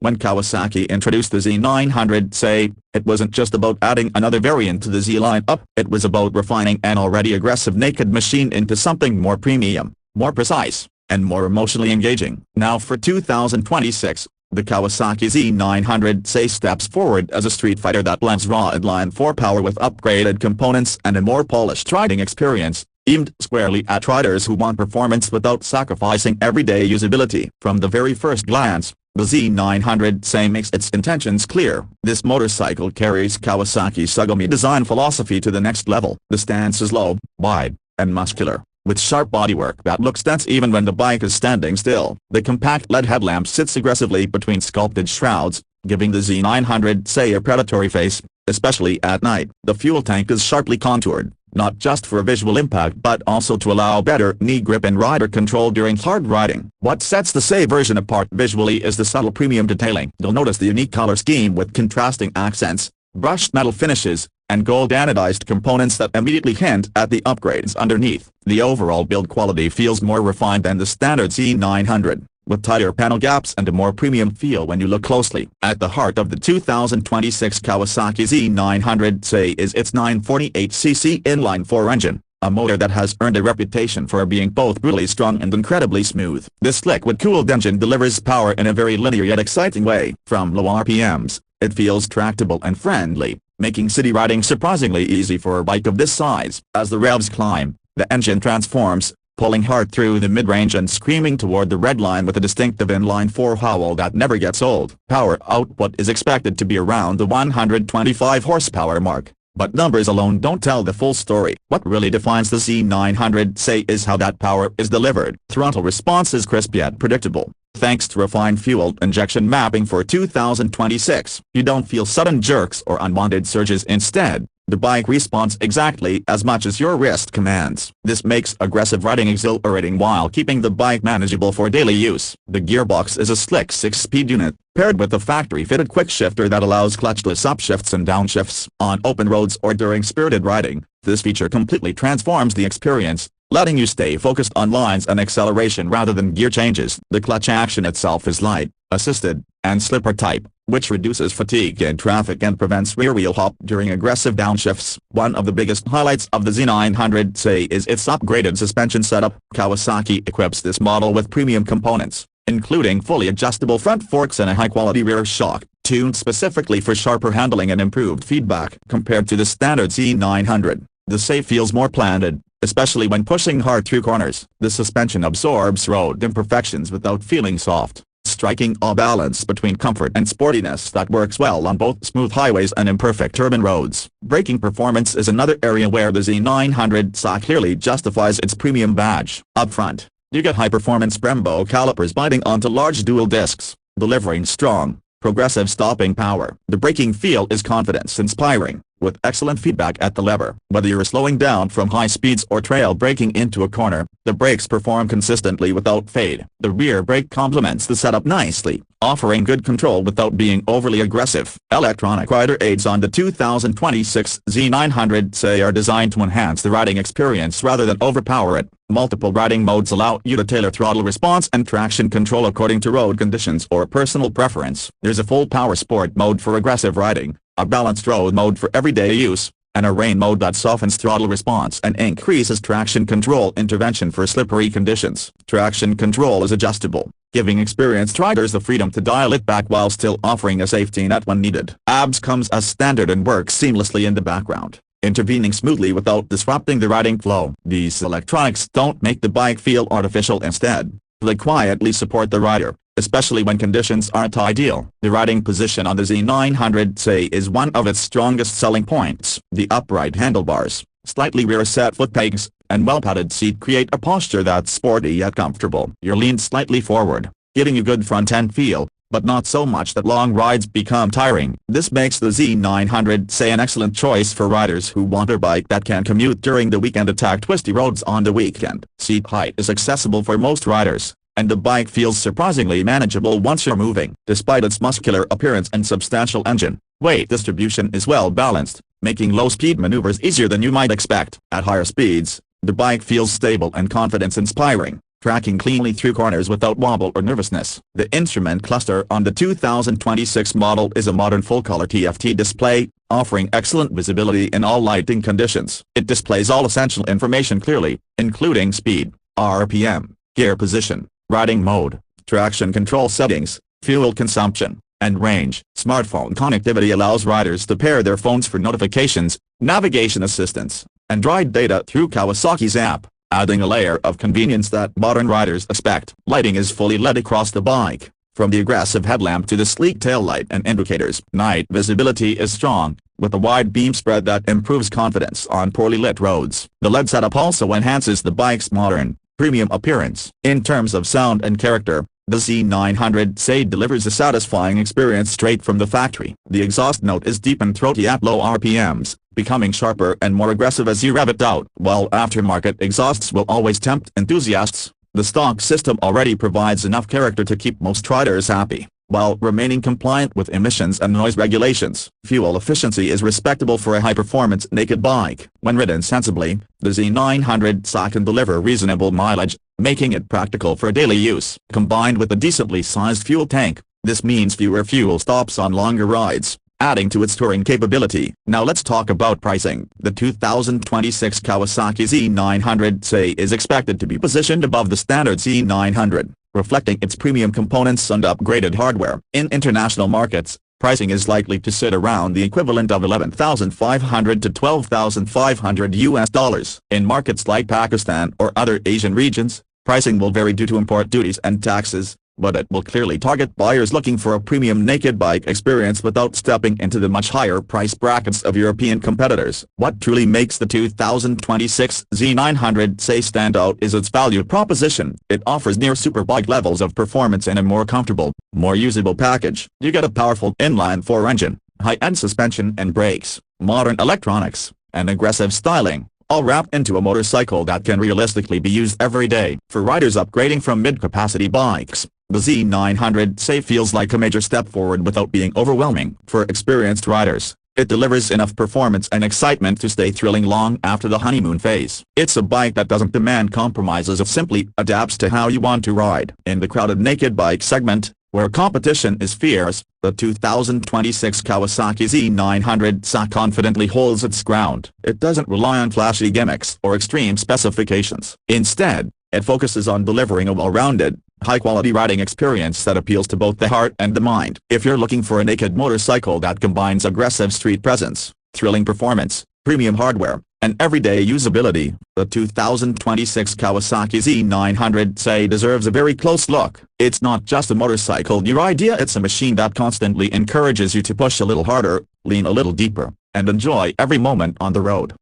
When Kawasaki introduced the Z900 SE, it wasn't just about adding another variant to the Z lineup, it was about refining an already aggressive naked machine into something more premium, more precise, and more emotionally engaging. Now for 2026, the Kawasaki Z900 SE steps forward as a street fighter that blends raw inline-four power with upgraded components and a more polished riding experience, aimed squarely at riders who want performance without sacrificing everyday usability. From the very first glance, the Z900 SE makes its intentions clear. This motorcycle carries Kawasaki's Sugami design philosophy to the next level. The stance is low, wide, and muscular, with sharp bodywork that looks tense even when the bike is standing still. The compact LED headlamp sits aggressively between sculpted shrouds, giving the Z900 SE a predatory face, especially at night. The fuel tank is sharply contoured, not just for visual impact but also to allow better knee grip and rider control during hard riding. What sets the SE version apart visually is the subtle premium detailing. You'll notice the unique color scheme with contrasting accents, brushed metal finishes, and gold anodized components that immediately hint at the upgrades underneath. The overall build quality feels more refined than the standard Z900, with tighter panel gaps and a more premium feel when you look closely. At the heart of the 2026 Kawasaki Z900 SE is its 948cc inline-four engine, a motor that has earned a reputation for being both brutally strong and incredibly smooth. This liquid-cooled engine delivers power in a very linear yet exciting way. From low RPMs, it feels tractable and friendly, making city riding surprisingly easy for a bike of this size. As the revs climb, the engine transforms, pulling hard through the mid-range and screaming toward the red line with a distinctive inline-four howl that never gets old. Power output is expected to be around the 125 horsepower mark, but numbers alone don't tell the full story. What really defines the Z900 SE is how that power is delivered. Throttle response is crisp yet predictable, thanks to refined fuel injection mapping for 2026. You don't feel sudden jerks or unwanted surges. Instead, the bike responds exactly as much as your wrist commands. This makes aggressive riding exhilarating while keeping the bike manageable for daily use. The gearbox is a slick 6-speed unit, paired with a factory-fitted quick shifter that allows clutchless upshifts and downshifts. On open roads or during spirited riding, this feature completely transforms the experience, letting you stay focused on lines and acceleration rather than gear changes. The clutch action itself is light, assisted, and slipper type, which reduces fatigue in traffic and prevents rear wheel hop during aggressive downshifts. One of the biggest highlights of the Z900 SE is its upgraded suspension setup. Kawasaki equips this model with premium components, including fully adjustable front forks and a high-quality rear shock, tuned specifically for sharper handling and improved feedback. Compared to the standard Z900, the SE feels more planted, especially when pushing hard through corners. The suspension absorbs road imperfections without feeling soft, striking a balance between comfort and sportiness that works well on both smooth highways and imperfect urban roads. Braking performance is another area where the Z900 SE clearly justifies its premium badge. Up front, you get high-performance Brembo calipers biting onto large dual discs, delivering strong, progressive stopping power. The braking feel is confidence-inspiring, with excellent feedback at the lever. Whether you're slowing down from high speeds or trail braking into a corner, the brakes perform consistently without fade. The rear brake complements the setup nicely, offering good control without being overly aggressive. Electronic rider aids on the 2026 Z900 SE are designed to enhance the riding experience rather than overpower it. Multiple riding modes allow you to tailor throttle response and traction control according to road conditions or personal preference. There's a full power sport mode for aggressive riding, a balanced road mode for everyday use, and a rain mode that softens throttle response and increases traction control intervention for slippery conditions. Traction control is adjustable, giving experienced riders the freedom to dial it back while still offering a safety net when needed. ABS comes as standard and works seamlessly in the background, intervening smoothly without disrupting the riding flow. These electronics don't make the bike feel artificial. Instead, they quietly support the rider, especially when conditions aren't ideal. The riding position on the Z900 SE is one of its strongest selling points. The upright handlebars, slightly rear-set foot pegs, and well-padded seat create a posture that's sporty yet comfortable. You're leaned slightly forward, giving you good front-end feel, but not so much that long rides become tiring. This makes the Z900 SE an excellent choice for riders who want a bike that can commute during the week and attack twisty roads on the weekend. Seat height is accessible for most riders, and the bike feels surprisingly manageable once you're moving. Despite its muscular appearance and substantial engine, weight distribution is well balanced, making low-speed maneuvers easier than you might expect. At higher speeds, the bike feels stable and confidence-inspiring, tracking cleanly through corners without wobble or nervousness. The instrument cluster on the 2026 model is a modern full-color TFT display, offering excellent visibility in all lighting conditions. It displays all essential information clearly, including speed, RPM, gear position, riding mode, traction control settings, fuel consumption, and range. Smartphone connectivity allows riders to pair their phones for notifications, navigation assistance, and ride data through Kawasaki's app, adding a layer of convenience that modern riders expect. Lighting is fully LED across the bike, from the aggressive headlamp to the sleek taillight and indicators. Night visibility is strong, with a wide beam spread that improves confidence on poorly lit roads. The LED setup also enhances the bike's modern, premium appearance. In terms of sound and character, the Z900 SE delivers a satisfying experience straight from the factory. The exhaust note is deep and throaty at low RPMs, becoming sharper and more aggressive as you rev it out. While aftermarket exhausts will always tempt enthusiasts, the stock system already provides enough character to keep most riders happy, while remaining compliant with emissions and noise regulations. Fuel efficiency is respectable for a high-performance naked bike. When ridden sensibly, the Z900 SE can deliver reasonable mileage, making it practical for daily use. Combined with a decently sized fuel tank, this means fewer fuel stops on longer rides, adding to its touring capability. Now let's talk about pricing. The 2026 Kawasaki Z900 SE is expected to be positioned above the standard Z900, reflecting its premium components and upgraded hardware. In international markets, pricing is likely to sit around the equivalent of $11,500 to $12,500 US. In markets like Pakistan or other Asian regions, pricing will vary due to import duties and taxes, but it will clearly target buyers looking for a premium naked bike experience without stepping into the much higher price brackets of European competitors. What truly makes the 2026 Z900 SE stand out is its value proposition. It offers near superbike levels of performance in a more comfortable, more usable package. You get a powerful inline-four engine, high-end suspension and brakes, modern electronics, and aggressive styling, all wrapped into a motorcycle that can realistically be used every day. For riders upgrading from mid-capacity bikes, the Z900 SE feels like a major step forward without being overwhelming. For experienced riders, it delivers enough performance and excitement to stay thrilling long after the honeymoon phase. It's a bike that doesn't demand compromises, it simply adapts to how you want to ride. In the crowded naked bike segment, where competition is fierce, the 2026 Kawasaki Z900 SE confidently holds its ground. It doesn't rely on flashy gimmicks or extreme specifications. Instead, it focuses on delivering a well-rounded, high-quality riding experience that appeals to both the heart and the mind. If you're looking for a naked motorcycle that combines aggressive street presence, thrilling performance, premium hardware, and everyday usability, the 2026 Kawasaki Z900 SE deserves a very close look. It's not just a motorcycle your idea, it's a machine that constantly encourages you to push a little harder, lean a little deeper, and enjoy every moment on the road.